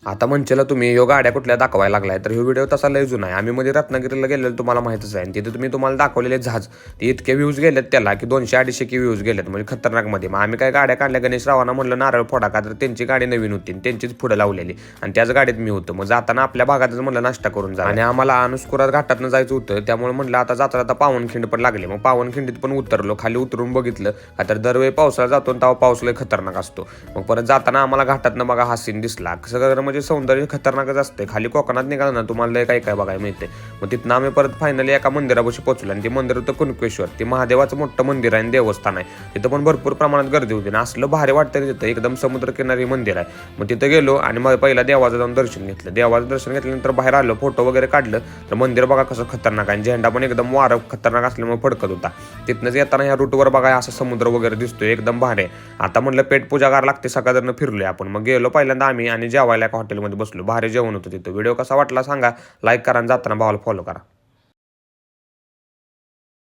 आता म्हणचेला तुम्ही ह्यो गाड्या कुठल्या दाखवायला लागलाय, तर ह्यो व्हिडिओ तसा लय जुना आहे. आम्ही मध्ये रत्नागिरीला गेलेलो तुम्हाला माहितच आहे. आणि तिथे तुम्हाला दाखवलेले जहाज ते इतके व्ह्यूज गेलेत त्याला की 200-250 की व्ह्यूज गेलेत म्हणजे खतरनाकमध्ये. मग आम्ही काय गाड्या काढल्या गणेशरावांना म्हणलं नारळ फोडा का, तर त्यांची गाडी नवीन होती त्यांचीच पुढे लावलेली आणि त्याच गाडीत मी होतो. मग जाताना आपल्या भागातच म्हणलं नाश्ता करून जा आणि आम्हाला अनुस्कुरात घाटातनं जायचं होतं. त्यामुळे म्हणलं आता जाता पावनखिंड पण लागले. मग पावनखिंडीत पण उतरलो, खाली उतरून बघितलं का तर दरवेळी पावसाळा जातो तेव्हा पाऊस लय खतरनाक असतो. मग परत जाताना आम्हाला घाटातनं बघा हा सीन दिसला. सगळं म्हणजे सौंदर्य खतरनाकच असते. खाली कोकणात निघालं ना तुम्हाला लय काय बघायला मिळते. मग तिथनं आम्ही परत फायनली एका मंदिरापाशी पोहोचलो आणि ते मंदिर होतं कुणकेश्वर. ते महादेवाचं मोठं मंदिर आहे आणि देवस्थान आहे. तिथं पण भरपूर प्रमाणात गर्दी होती आणि असलं भारी वाटतं तिथं एकदम समुद्रकिनारी मंदिर आहे. मग तिथं गेलो आणि मग पहिला देवाचं जाऊन दर्शन घेतलं. देवाचं दर्शन घेतल्यानंतर बाहेर आलो, फोटो वगैरे काढलं. तर मंदिर बघा कसं खतरनाक आहे. झेंडा पण एकदम वारं खतरनाक असल्यामुळे फडकत होता. तिथनंच येताना ह्या रूटवर बघा असं समुद्र वगैरे दिसतोय एकदम भारी आहे. आता म्हणलं पेट पूजा करायला लागते, सकाळनं फिरलोय आपण. मग गेलो पहिल्यांदा आम्ही आणि जेवायला एका हॉटेलमध्ये बसलो. भारी जेवण होतं तिथं. व्हिडिओ कसा वाटला सांगा, लाईक करा आणि जाताना भावाला फॉलो करा.